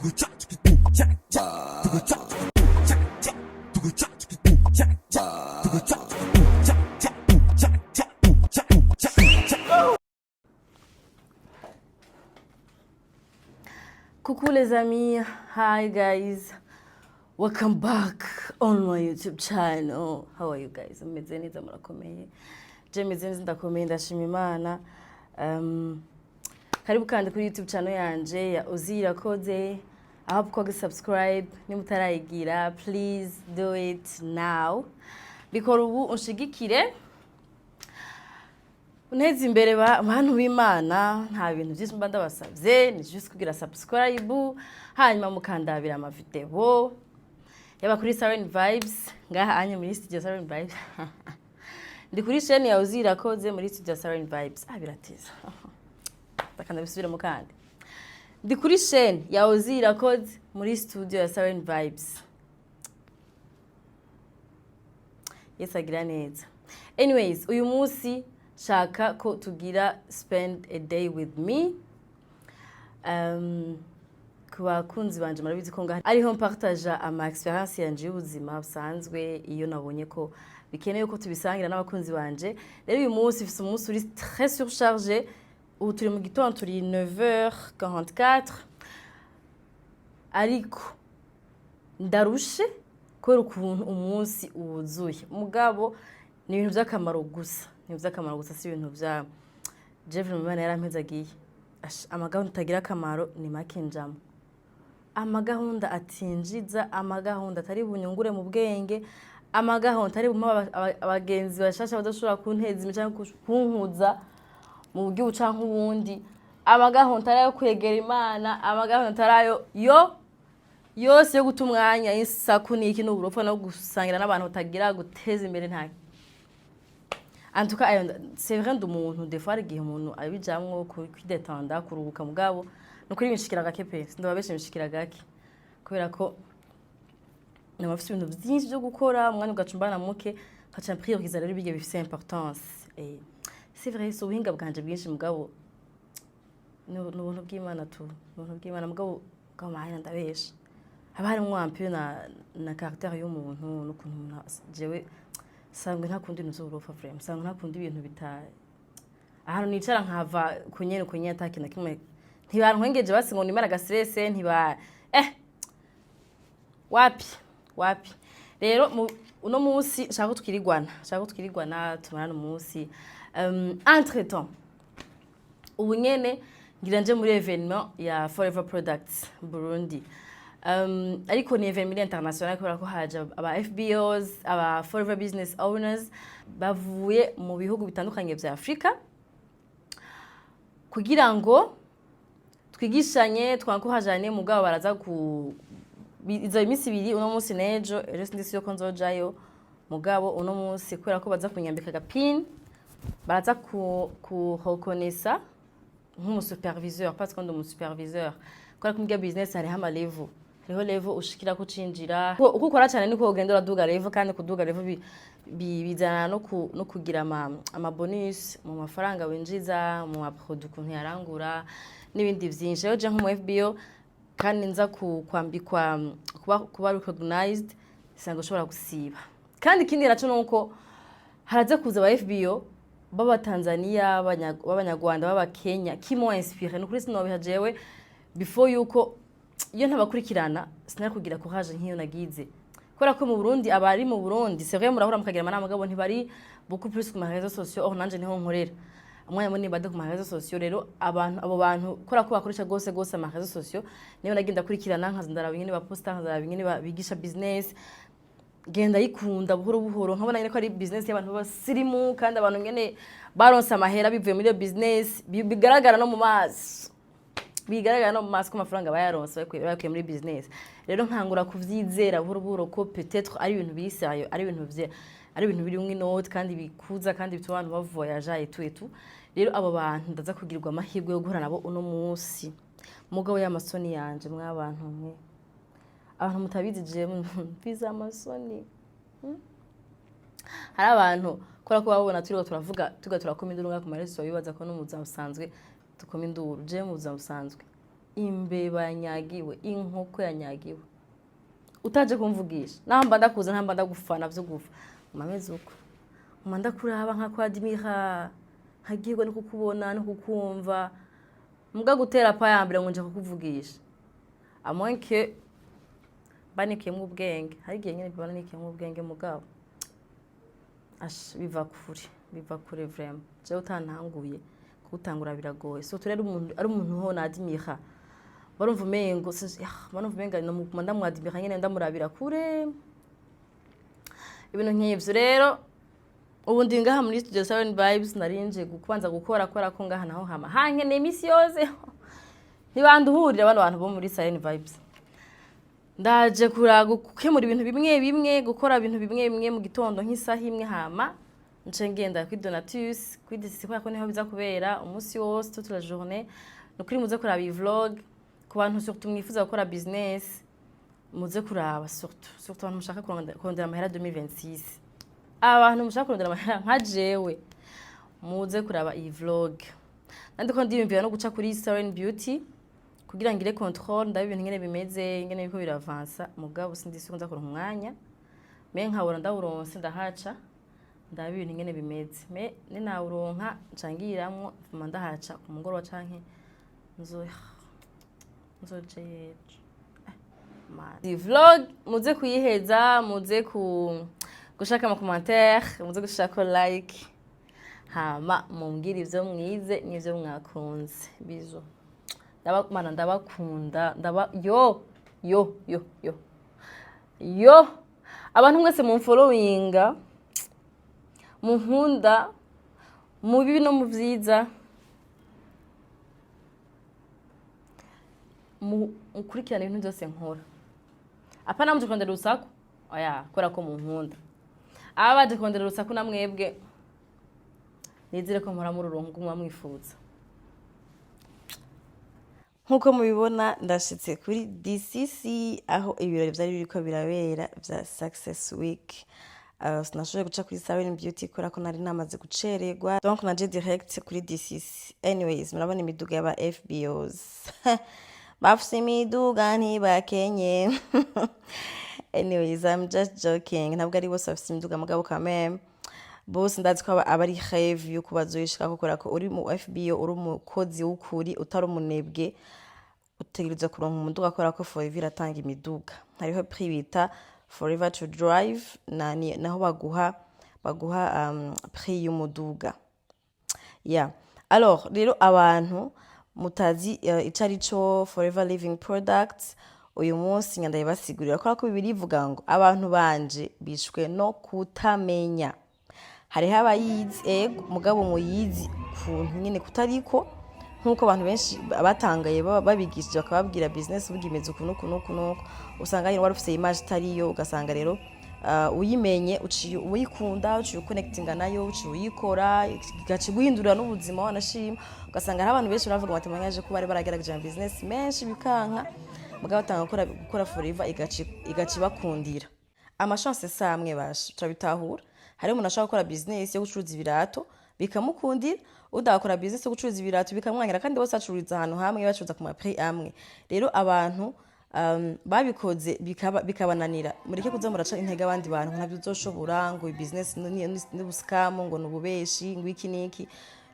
Coucou les amis, hi guys, welcome back on my YouTube channel. How are you guys? Meze neza murakomeye. Je meze neza ndakomeye ndashima Imana. Karibu kandi kuri YouTube channel yanje ya Ozirakoze. I hope ko subscribe nimutarayigira, please do it now. Bikora ubu unshigikire. Uneze imbere bantu b'Imana, nta bintu byinshi mba ndabasavye, ni just kugira subscribe, hanyuma mukandabira ama video. Yaba kuri Siren Vibes, ngaha anye muri studio Siren Vibes. Ndi kuri chaîne ya Ozirakoze muri studio Siren Vibes. Birateza. Takanda bisubira mu kandi. Ndi kuri chaîne ya Ozirakoze muri studio ya Siren Vibes. Yes, agira neza. Anyways, uyu munsi shaka ko tugira spend a day with me. Kubakunzi banje marabizi ko ngaho ariho mpartage ama experience yanje y'ubuzima busanzwe iyo nabonye ko bikeneye ko tubisangira n'abakunzi banje. Rero uyu munsi ifise umunsi uri très surchargé. Ubu turi mu gitondo turi 9h44. Ariko ndarushe kubera ukuntu umunsi uwuzuye. Mugabo ni ibintu by'akamaro gusa. Ni by'akamaro gusa si ibintu bya Jeffrey Mubana yarampezagiye. Amagahunda tagira akamaro ni makenjamo. Amagahunda atinjiza, amagahunda atari bunyungure mu bwenge, amagahunda atari buma abagenzi bashasha badashobora kunteza imicango kunkuza mu buryo bucanka ubundi, amagahunda atari yo kwegera Imana, amagahunda atari yose yo guta umwanya isaku n'iki n'uburopfa no gusangira n'abantu batagira guteza imbere nta. En tout cas, c'est vrai umuntu des fois igihe umuntu abijamwo kwidetanda kuruhuka mugabo nukuri bishikira gake pe ndababeshe bishikira gake kubera ko nabafite ibintu byinshi byo gukora umwanya ugacumbana muke kaca prioriser rero bige bifite importance et c'est vrai so ubuhinga bwanje bwinshi mugabo n'ubuntu bw'Imana n'ubuntu bw'Imana mugabo kamahera ndabeshe haba hari umwampi na caractère y'umuntu n'ukuntu jewe sangwe ntakundi n'uzurufa vraiment sangwe ntakundi ibintu bita ahantu nicara nkava kunyene atakina kimwe ntibantwengeje basi ngo nimara gastress ntiba wapi rero uno munsi shaka twirigwana tumarana umunsi entre temps ubu nyene ngira nje muri evenement ya Forever Products Burundi. Ariko ni evenement international kubera ko haje aba FBOs, aba Forever Business Owners bavuye mu bihugu bitandukanye bya Afrika kugira ngo twigishanye twankuhajane mugabo baraza ku izo iminsi ibiri uno munsi nejo ejo sindisi yo konzojayo mugabo uno munsi kubera ko baza kunyambika gapin baraza ku reconnaître nk'umu superviseur parce que ndi superviseur kubera ko mu business hari hama level hariho level ushikira kucinjira uko ukora cyane niko ugenda uraduga level kandi kuduga level bizana no kugira ama bonus mu mafaranga winjiza mu product ntiyarangura n'ibindi byinshi. Rero je nk'umu FBO kandi nza kwambikwa kuba recognized isango ushobora gusiba. Kandi ikindi naco nuko haraze kuza aba FBO baba Tanzania b'abanyarwanda baba Kenya kimo inspire no kuri sinobiha jewe before yuko iyo ntabakurikirana sinari kugira courage nk'iyo nagize kubera ko mu Burundi abari mu Burundi c'est vrai murahura mukagira amanama gabo ntibari beaucoup plus ku ma réseaux sociaux nanje niho nkorera amwanya munini bade ku ma réseaux sociaux. Rero abo bantu kora ko bakoresha gose ama réseaux sociaux niyo naginda kurikirana nkazindara bingine baposta nkazara bingine bigisha business genda yikunda buhoro nkabona nyine ko ari business y'abantu basirimu kandi abantu ngene baronsa amahera bivuye muri iyo business bigaragara no mu maso ko amafaranga bayaronsa bakuye muri business. Rero nkangura kuvyizera buhoro ko peut-être ari ibintu bisayo ari ibintu biri umwe note kandi bikuza kandi bituma abantu bavoyaja etu. Rero abo bantu ndaza kugirirwa amahirwe yo guhura nabo uno munsi mugabo y'amasoni yanje mwabantu mwe abantu mutabizi je mpiza amasoni hari abantu kora ko babona turiko turakoma induru ngako mareso bibaza ko n'umuza usanzwe tukoma induru je muza usanzwe imbeba yanyagiwe, inkoko yanyagiwe, utaje kumvugisha namba ndakuza ntamba ndagufana vyo gufa umameze uko umanda kuraba nka kwa Admira hagirwa no kukubona no kukumva muga gutera pa yambere ngo nje kukuvugisha amonke banikiyemo ubwenge hari igihe nyine bibana nikiyemo ubwenge mugabo biva kure vraiment je utantanguye kutangura biragoye so turere umuntu ari umuntu ho na Admira barumva umengo barumva umenga no mukunda mu Admira nyene ndamurabira kure ibintu nk'ivyo rero ubu ndi ngaha muri Studio 7 Vibes narinje kubanza gukora ko ngaha naho hama hankene imisi yose ntibanduhurira abantu bo muri 7 Vibes ndaje gukemura ibintu bimwe gukora ibintu bimwe mu gitondo nk'isaha imwe hama nce ngenda kuri Donatus kuri DCC ko niho biza kubera umunsi wose toute la journée nukuri muze kuraba iyi vlog ku bantu surtout mwifuza gukora business muze kuraba surtout abantu mushaka kurondera amahera 2026 abantu mushaka kurondera amahera nka jewe muze kuraba iyi vlog nandiko ndiyumvira no guca kuri Serene Beauty kugira ngire control ndabe ibintu ngene bimeze ngene biko biravansa mugabo sindisi nza kuronka umwanya me nkabona ndawuronse ndahaca ndabe ibintu ngene bimeze me ninawuronka ncangiramwo mfuma ndahaca ku mugoroba canke nzoje iyi vlog muze kuyiheza muze gushaka ama commentaire muze gushaka like hama mumbwira ivyo mwize n'ivyo mwakunze bizo ndabakunda yo abantu mwese mumfollowinga munkunda mu bibi no mu vyiza ukurikirana ibintu byose nkora apana muje kondera urusaku oya kora ko munkunda abaje kondera urusaku na mwebwe nizire ko mpora mu rurongo gumwa mwifuza nkuko mubibona ndashitse kuri DCC aho ibirori byari biriko birabera vya Success Week sinashoboye guca kuri Serene Beauty kora ko nari namaze gucererwa donc naje direct kuri DCC anyways murabona imiduga y'aba FBOs bafise imiduga ntibakenye anyways I'm just joking ntabwo ari bose bafise imiduga mugabo kameme bose ndazi ko abari rêve yo kubazoyishika kokora ko uri mu FBO uri umukozi w'ukuri utari umunebwe utegereza kuronka umuduga akora ko Forever iratanga imiduga hariho prix bita Forever to Drive naho baguha prix y'umuduga alors rero abantu mutazi icari co Forever Living Products uyu munsi nyandaye basigurira ko bibirivuga ngo abantu banje bishwe no kutamenya hariho abayizi mugabo muyizi kuntu nyene kutariko nkuko abantu benshi batangaye babigishije bakababwira business bugimeze ukuntu usanga yari warufise image tariyo ugasanga rero uyimenye uciye uyikunda uciye connectinga nayo uciye uyikora gaci guhindura n'ubuzima wanashima ugasanga hari abantu benshi baravuga bati manyaje ko bari baragerageje business menshi bikanka mugabo batanga gukora Forever igaci bakundira amachance samwe basha turabitahura hari umuntu ashaka gukora business yo gucuruza ibirato bikamukundira udakora business yo gucuruza ibirato bikamwangira kandi bose acururiza ahantu hamwe bacuruza ku maprix amwe rero abantu babikoze bikabananira mureke kuza muraca intege abandi bantu ntabyo uzoshobora ngo business ni buscam ngo nububeshi ngo iki niki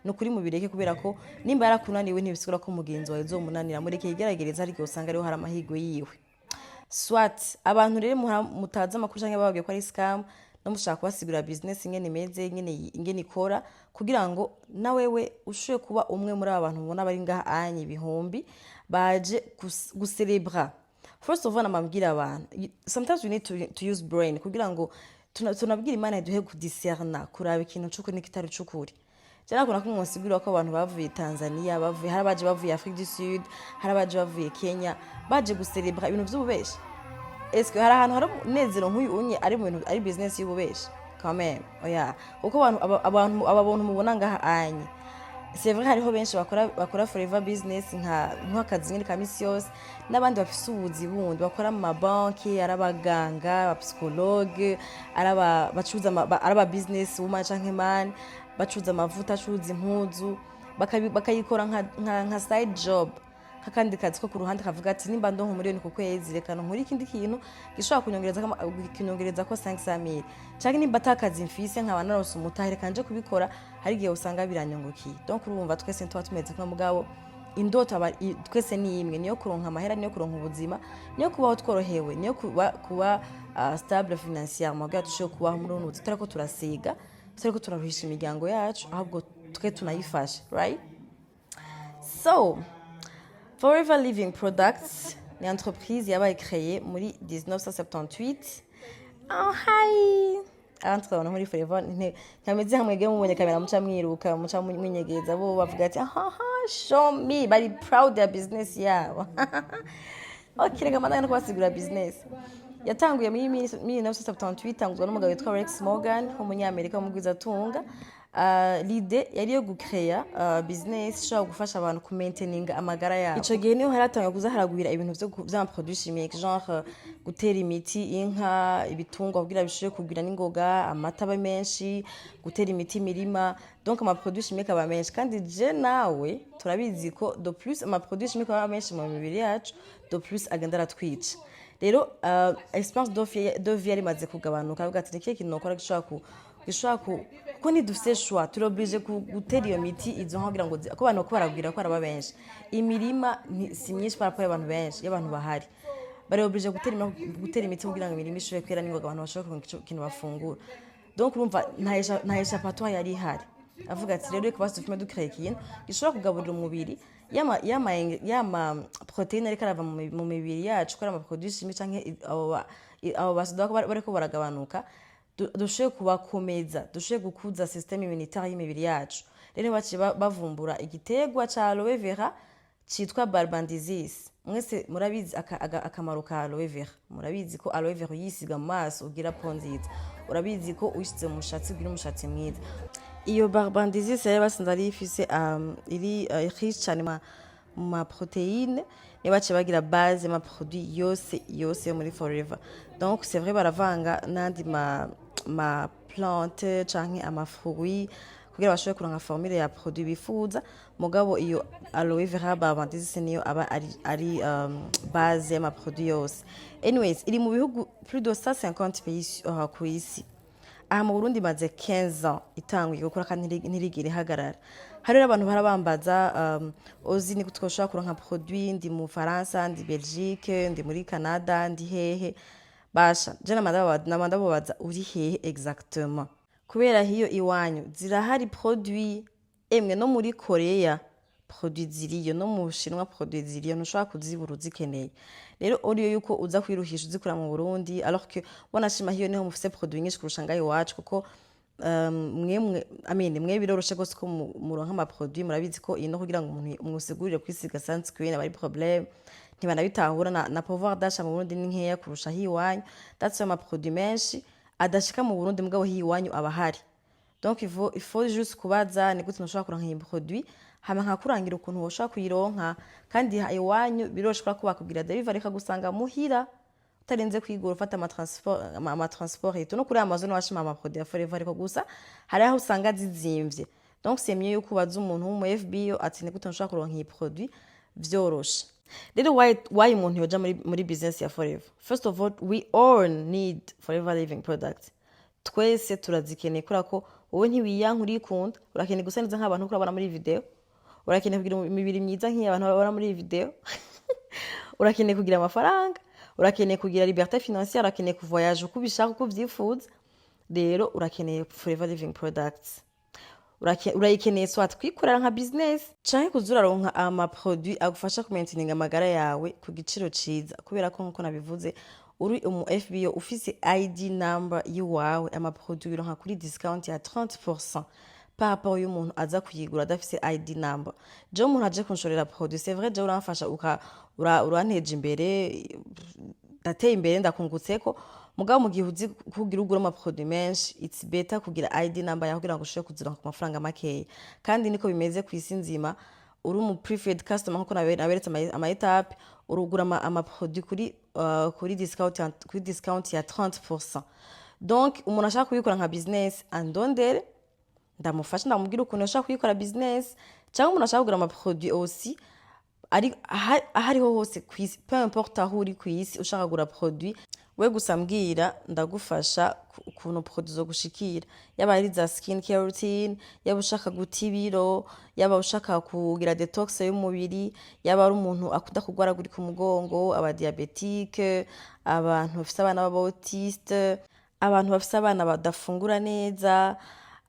no kuri mubireke kubera ko nimba yarakunaniwe ntibisigura ko mugenzi wawe uzomunanira mureke igeragereza ariko usanga ariho hari amahigwe yiwe swat abantu rero mutaza amakuru canke bababwiye ko ari scam namushaka kubasigura business ingene imeze ingene ikora kugira ngo na wewe ushoye kuba umwe muri abantu mubona bari ngaha anye ibihumbi baje gucelebra. First of all namabwira abantu sometimes we need to use brain kugira ngo tunabwira Imana iduhe kudiscerna kuraba ikintu cyuko nikitari cyukuri. Cyane kuna ko mwosigura ko abantu bavuye Tanzania bavuye harabaje bavuye Afrique du Sud harabaje bavuye Kenya baje gucelebra ibintu by'ububeshi. Est-ce que hari ahantu hari nezero nk'uyu unye ari mu bintu ari business y'ububeshi quand même oya uko abantu mubona ngaha anye c'est vrai hariho benshi bakora Forever business nk'akazi nyine ka misi yose n'abandi bafise ubuzi bundi bakora mu mabanki arabaganga abapsychologue bacuruza araba business woman canke man bacuruza amavuta acuruza impuzu bakayikora nka side job nk'akandi kazi ko ku ruhande kavuga ati nimba ndonka umuriyoni ku kwezi reka nkore ikindi kintu gishobora kunyongereza ko 500,000 cyangwa nimba atakazi mfise nkaba narose umutahe reka nje kubikora hari igihe usanga biranyungukiye. Donc urumva twese tuba tumeze nka mugabo indoto twese ni imwe, niyo kuronka amahera, niyo kuronka ubuzima, niyo kubaho tworohewe, niyo kuba stable financièrement kugira dushobore kubaho muri ubu tutari ko turasiga, tutari ko turaruhisha imiryango yacu, ahubwo twe tunayifashe, right? So Forever Living Products ni entreprise yabaye créée muri 1978. Oh hi abantu muri Forever ntameze hamwe gwe mubonye kamera muca mwiruka muca mwinyegeza bo bavuga ati show me, bari proud ya business yabo. Okay, reka madana kwasigura business yatanguye muri 1978 itanguzwa n'umugabo witwa Rex Morgan w'umunyamerika w'umugwizatunga. L'idée yari yo gucrea business ishobora gufasha abantu ku maintaining amagara yabo. Ico gihe niho haratanga kuza haragwira ibintu vya produits chimiques genre gutera imiti inka, ibitungwa kugira bishobore kugira n'ingoga, amata aba menshi, gutera imiti mirima, donc ama produits chimiques aba menshi. Kandi je nawe turabizi ko de plus ama produits chimiques aba menshi mu mibiri yacu, de plus agenda aratwica. Rero expérience de vie yari maze kugabanuka, avuga ati niki kintu nokora gishobora kuko ntidufise choix, turoblige gutera iyo miti izo nkugira ngo ko abantu ko baragwira ko araba benshi, imirima si myinshi paraporo y'abantu benshi y'abantu bahari, baroblige gutera imiti kugira ngo imirima ishobore kwera n'ingoga abantu bashobore kuronka ikintu bafungura. Donc urumva nta échappatoire yari ihari, avuga ati rero reka basi dufume ducrea ikintu gishobora kugaburira umubiri yama proteine ariko arava mu mibiri yacu, ko ari ama produits chimiques canke abo basoda bariko baragabanuka, dushoboye kubakomeza, dushoboye gukuza système immunitaire y'imibiri yacu. Rero baciye bavumbura igitegwa ca aloe vera citwa barbandisis. Mwese murabizi akamaro ka aloe vera, murabizi ko aloe vera yisiga mu maso ugira po nziza, urabizi ko uyishize mu mushatsi ugira umushatsi mwiza. Iyo barbandisis rero basanze ari ifise iri riche cyane mu ma protéines, et baciye bagira base ma produit yose muri Forever. Donc c'est vrai baravanga nandi ma plante canke ama fruits kugira bashobore kuronka formule ya produit bifuza, mugabo iyo aloe vera barbandisis niyo aba ari base ya ma produit yose. Anyways, iri mu bihugu plus de 150 pays ku isi. Aha mu Burundi maze 15 ans itanguye gukora kandi ntirigire hagarara. Hari abantu barabambaza ozi ni kutwoshaka kuronka produit ndi mu Faransa, ndi Belgique, ndi muri Canada, ndi hehe. Basha je namandababaza uri hehe exactement, kubera hiyo iwanyu zirahari produit emwe no muri Korea produit ziriyo, no mu Bushinwa produit ziriyo, ntushobora kuzibura uzikeneye. Rero uriyo yuko uza kwiruhisha uzikura mu Burundi, alors que wanashima hiyo niho mufise produit nyinshi kurusha ngayo iwacu, kuko mwe biroroshe gose ko muronka ama produit. Murabizi ko ino kugira ngo umuntu umusigurire kwisiga sunscreen aba ari problème, ntibanabitahura na pouvoir d'achat mu Burundi ni nkeya kurusha hiwanyu. That's why ama produit menshi adashika mu Burundi mugabo hiwanyu abahari. Donc il faut juste kubaza ni gute ntushobora kuronka iyi produit, hama nkakurangira ukuntu woshobora kuyironka, kandi iwanyu biroroshe ko bakubwira delivery kagusanga muhira utarenze kwigura ufata ama transport eto no kuri Amazon washima ama produit ya Forever, ariko gusa hari aho usanga zizimvye. Donc c'est mieux yuko baza umuntu mu FBO ati ni gute nshobora kuronka iyi produit vyoroshe. Rero why umuntu yoja muri business ya Forever? First of all, we all need Forever Living Products. Twese turazikeneye kura ko wowe ntiwiyanka urikunda, urakeneye gusa neza nk'abantu uko urabona muri video, urakeneye kugira imibiri myiza nk'abantu babona muri video, urakeneye kugira amafaranga, urakeneye kugira liberté financière, urakeneye kuvoyage uko ubishaka uko uvyifuza. Rero urakeneye Forever Living Products. Urayikeneye so atwikorera nka business canke kuzuraronka ama produit agufasha ku maintaining amagara yawe ku giciro ciza, kubera ko nkuko nabivuze uri umu FBO ufise ID number yiwawe, ama produit uronka kuri discount ya 30% par rapport y'umuntu aza kuyigura adafise ID number. Je umuntu aje kunshorera produit, c'est vrai je uramfasha uranteje imbere, dateye imbere ndakungutseko, mugabo mu gihe uzi kugira ugura ama produit menshi, it's better kugira ID number yawe kugira ngo ushobore kuzironka ku mafaranga makeya. Kandi niko bimeze ku isi nzima, uri mu preferred customer nkuko naberetse ama etape, urugura ama produit kuri discount ya 30%. Donc umuntu ashaka kuyikora nka business andondere ndamufasha, ndamubwira ukuntu ashaka kuyikora business, cyangwa umuntu ashaka kugura ama produit aussi ari ahariho hose kwisi, peu importe aho uri kwisi ushaka kugura produit, we gusa mbwira ndagufasha ukuntu produit zo gushikira, yaba ari za skin care routine, yaba ushaka guta ibiro, yaba ushaka kugira detox y'umubiri, yaba ari umuntu akunda kugwaragurika umugongo, aba diabetique, abantu bafite abana b'autiste, abantu bafite abana badafungura neza,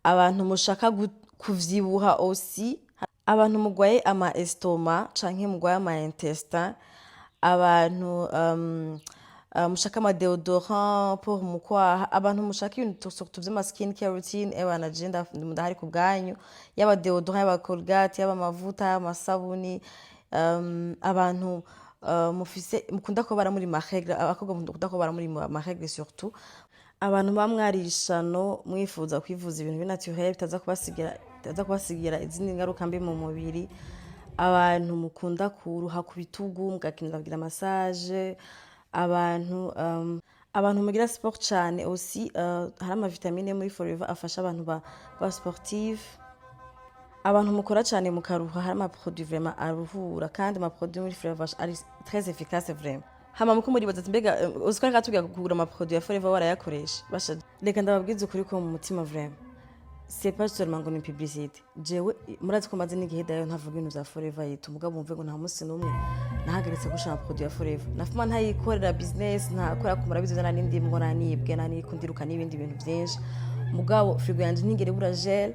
abantu mushaka kuvyibuha aussi, abantu mugwaye ama estoma canke mugwaye ama intestin, abantu mushaka ama deodorant pour mukwaha, abantu mushaka ibintu surtout vy'ama skin care routine, ewa na je ndahari ku bwanyu, yaba deodorant, yaba Colgate, yaba amavuta, amasabuni, abantu mufise mukunda ko bara muri ma règle, abakobwa mukunda ko bara muri ma règle surtout, abantu bamwarishano mwifuza kwivuza ibintu binaturel bitaza kubasigira izindi ngaruka mbi mu mubiri, abantu mukunda kuruha ku bitugu mugakenera kugira massage, abantu mugira sport cyane aussi, hari ama vitamine muri Forever afasha abantu ba sportive, abantu mukora cyane mukaruha, hari ama produit vraiment aruhura, kandi ama produit muri Forever ari très efficace vraiment. Hama muko muri baza mbega uziko reka tugiye kugura ama produit ya Forever warayakoresha basha, reka ndababwiza ukuri ko mu mutima vraiment c'est pas seulement ngo ni publicité, jewe murazi ko maze n'igihe dayo ntavuga ibintu za Forever yitu, mugabo mumve ngo nta musi numwe nahagaritse gushaka produit ya Forever, nafuma ntayikorera business, ntakora kumara bizana n'indi ngo nanibwe nanikundiruka n'ibindi bintu byinshi, mugabo frigo yanje ntigere bura gel,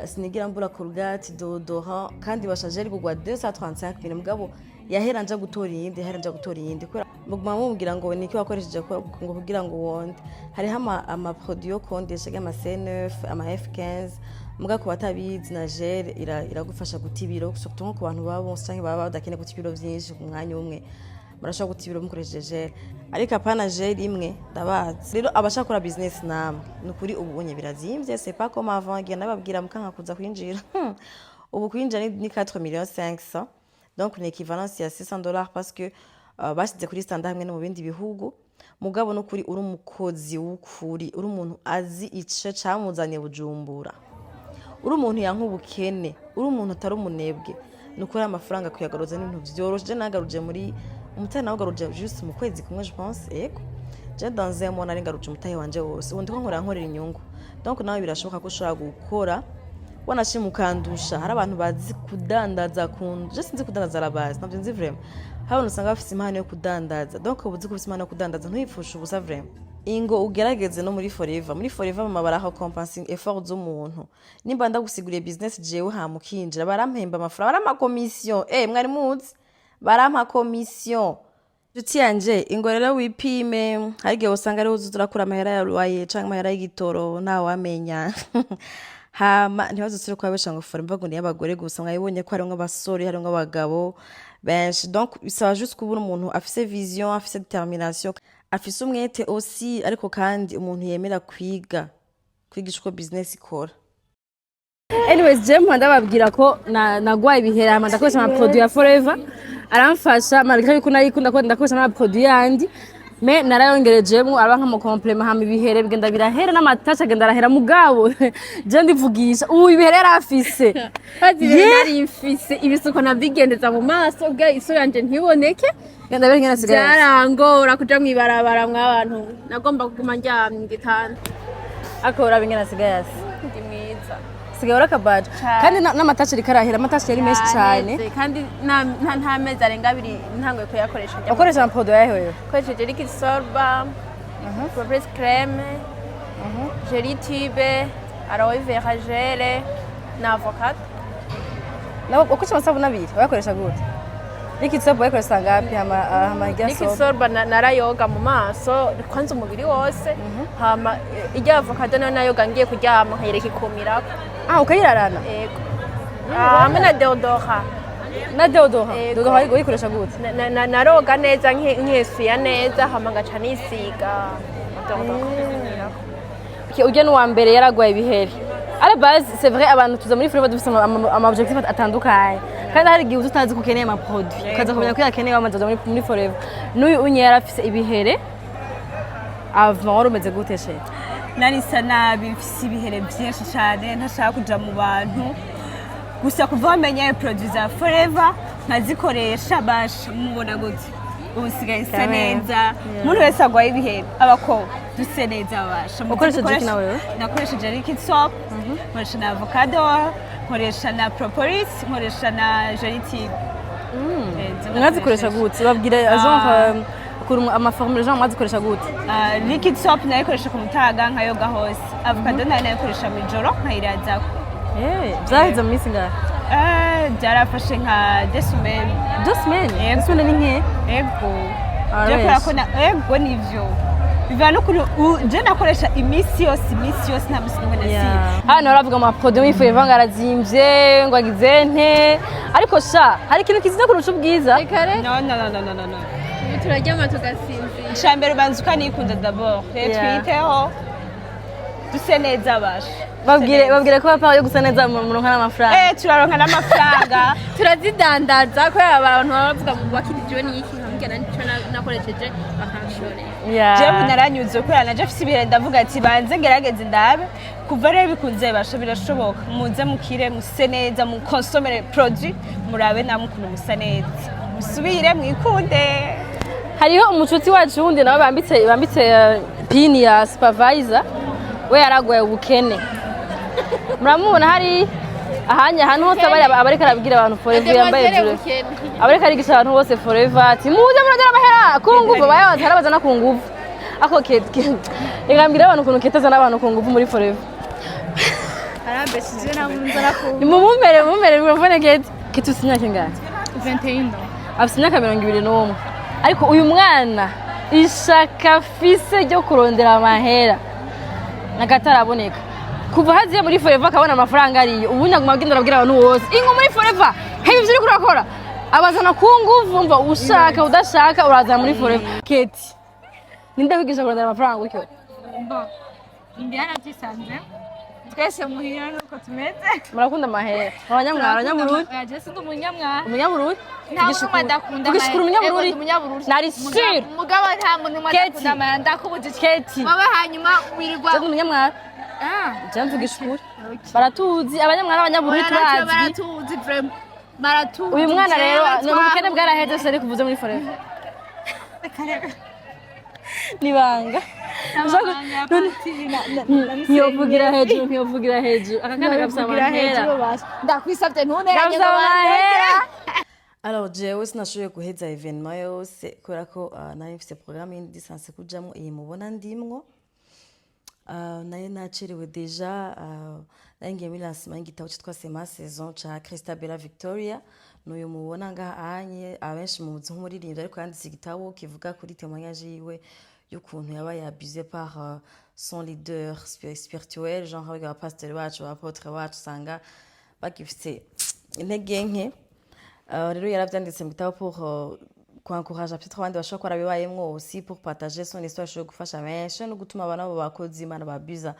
sinigera mbura Colgate, deodorant, kandi basha gel kugwa 235 mugabo yahera nja gutora iyindi kubera muguma mubwira ngo niki wakoresheje ngo kugira ngo wonde, hariho ama produit yo kondesha ama C9, ama F15, mugabo ko batabizi na gel iragufasha guta ibiro, surtout nko ku bantu baba bonse canke baba badakene guta ibiro byinshi ku mwanya umwe, murashobora guta ibiro mukoresheje gel, ariko apana gel imwe ndabazi. Rero abashaka gukora business namwe nukuri ubu unye birazimvye, c'est pas comme avant ngiye nababwira mukanka kuza kwinjira ubu kwinjira ni 4,500,000, donc une équivalence ya $600 parce que bashyize kuri standard hamwe no mu bindi bihugu, mugabo no kuri uri umukozi w'ukuri, uri umuntu azi ico camuzanye Bujumbura, uri umuntu yankubukene, uri umuntu atari umunebwe, nukuri amafaranga kuyagaruza n'ibintu vyoroshe. Nagaruje muri umutana nagaruje juste mu kwezi kumwe je pense, ego je dans un mois nari ngaruje umutahe wanje wose, ubundi ko nkorera inyungu, donc nawe birashoboka ko ushobora gukora wanashima ukandusha. Hari abantu bazi kudandaza je sinzi kudandaza arabazi, navyo nzi vraiment, hari usanga bafite impano yo kudandaza, donc ubuzi ko impano yo kudandaza ntuyipfusha ubusa vraiment, ingo ugerageze no muri Forever mama baraho compensing effort z'umuntu, nimba ndagusiguriye business jewe hamukinjira barampemba amafaranga, barama commission, mwari muzi barampa commission. Juti yanje ingo rero wipime, hari gihe usanga ari uzura kura amahera ya loyer canke amahera y'igitoro nta wamenya hama ntibazusire kwa besha ngo Forever ngo ni y'abagore gusa, mwayibonye ko harimwo abasore harimwo abagabo benshi, donc bisaba juste kubura umuntu afise vision, afise determination, afise umwete aussi, ariko kandi umuntu yemera kwigisha uko business ikora. Anyways, Jem ndababwira ko nagwaye ibihera, hama ndakoresha ama produit ya Forever aramfasha, malgré yuko nayikunda ko ndakoresha ama produit yandi, me narayongerejemo aba nka complement, hama ibihere bigenda birahera n'amatasha agenda arahera, mugabo je ndivugisha ubu ibihere yarafise nari mfise ibisuko nabigendeza mu maso bwa iso yanje ntiboneke, genda bere ngena sigaye zarangora kuja mwibarabara mw'abantu, nagomba kuguma njyamye igitanda akora bingena sigaye ndi mwiza sigahora kabaje, kandi n'amatasha rikarahera, amatasha yari menshi cyane, kandi nta mezi arenga 2 ntangoye kuyakoresha. Ukoresha ama produit yahewe koresheje Liquid Sorba, Progress Creme, Jelly Tube, Aloe Vera Gel na avocado. Nawe ukoresha amasabuni abiri wakoresha gute? Liquid Sorba wakoresha ngapi? hama Liquid Sorba narayoga mu maso kwanza umubiri wose, hama ijya avocado nayo gangiye kuryama nkayereka ikumirako. Ukayirarana? Yego. Hamwe na deodorant. Deodorant uyikoresha gute? Naroga neza nkesuya neza, hama ngaca nisiga ujya n'uwa mbere yaragwaye ibihere. À la base, c'est vrai, abantu tuza muri Forever dufite ama objectif atandukanye, kandi hari igihe utazi ko ukeneye ama produit ukaza kumenya ko yakeneye amaza muri Forever. N'uyu unye yarafise ibihere avant wari umeze gute she? Narisa nabi, mfise ibihere byinshi cyane, ntashaka kuja mu bantu gusa kuva bamenye produit za Forever nkazikoresha basha mubona gute ubu sigaye isa Kamera. neza umuntu wese agwaye ibiheri abakobwa duse neza basha Ukoresheje iki nawe? nakoresheje liquid soap nkoresha na avocado nkoresha na propolis nkoresha na gelatin mwazikoresha gute babwire genre ukuntu amaformule genre mwazikoresha gute liquid soap nayikoresha ku mutaga nkayoga hose avocado nayo nayikoresha mw'ijoro nkayirazako byaheze mu minsi ngahe byarafashe nka 2 semaines 2 semaines 2 semaines ni nke ego Arabeshi. je kora ko na ego nivyo bivana n'ukuntu je nakoresha iminsi yose nta musi n'umwe nasiba hano baravuga amaproduit wifuye vanga arazimvye ngo agize nte ariko sha hari ikintu kiziza kurusha ubwiza kare no turaryama tugasinzira icambere ubanza ukanikunda d'abord rero twiteho duse neza basha babwire ko papa yo gusa neza mu ronka n'amafaranga turaronka n'amafaranga turazidandaza kubera abantu baba bavuga ngo wakirijiwe n'iki nkambwira nico nakoresheje bakanshorera jewe naranyuze kubera naje afise ibihe ndavuga ati banze ngerageze ndabe kuva rero bikunze basha birashoboka muze mukire muse neza mu consommer produit murabe namwe ukuntu musa neza musubire mwikunde hariho umucuti wacu wundi nawe bambitse pini ya supervisor we yaragwaye ubukene muramubona hari ahantu hose abareka arabwira abantu forever yambaye jure abareka arigisha abantu bose forever ati muze muragera amahera ku nguvu bayabaza harabazana ku nguvu ako ingambira abantu ukuntu ketazana abantu ku nguvu muri forever arambeshije namunzana ku mumere muvone keti usinya kingahe 21 afite imyaka 21 ariko uyu mwana ishaka afise ryo kurondera amahera nagataraboneka kuva haziye muri forever akabona amafaranga ariyo ubu nyaguma agenda arabwira abantu bose ingo muri forever hebi ivyo uri kurakora abazana ku nguvu mva ushaka udashaka urazana muri forever keti ninde kwigisha kurondera amafaranga gutyo Indiana tisanze twese muhira nuko tumeze murakunda amahera abanyamururi yaje sindu umunyamwara umunyamururi ntabwo madakunda tugishukura umunyamururi nari sure mugabo nta muntu madakunda amahera ndakubuje keti baba hanyuma wirirwa cyangwa umunyamwara cyangwa tugishukura baratuzi abanyamwara abanyamururi turazwi baratuzi vraiment baratuzi uyu mwana rero n'ubukene bwaraheze se ari kuvuza muri forever nibanga ntiyovugira hejuru akakana gafite amahera ndakwisabye ntuneranye alors jewe sinashoboye guheza evenement yose kubera ko nari mfite programme yindi distance kujamo iyi mubona ndimwo nayo nacerewe deja nari ngiye muri lancement y'igitabo cyitwa Sema Saison ca Christabella Victoria n'uyu mubona ngaha anye abenshi mu muzi nk'umuririmbyi ariko yanditse igitabo kivuga kuri témoignage yiwe y'ukuntu yabaye abusé par son leader spirituel genre avec abapasiteri bacu abapotre bacu usanga bagifite intege nke rero yaravyanditse mu gitabo pour encourager peut-être abandi bashobora kuba bibayemwo aussi pour partager son histoire ishobora gufasha benshi no gutuma abana babo bakozi imana babiza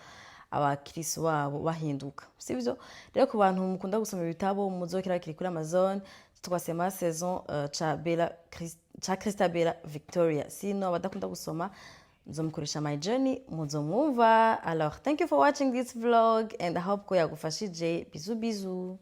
abakristo babo bahinduka sivyo rero ku bantu mukunda gusoma ibitabo muzokira kiri kuri Amazon cyitwa Sema Saison cha Christabella Victoria sino abadakunda gusoma nzomukoresha my journey muzomwumva. Alors thank you for watching this vlog and I hope ko yagufashije. Bisous bisous.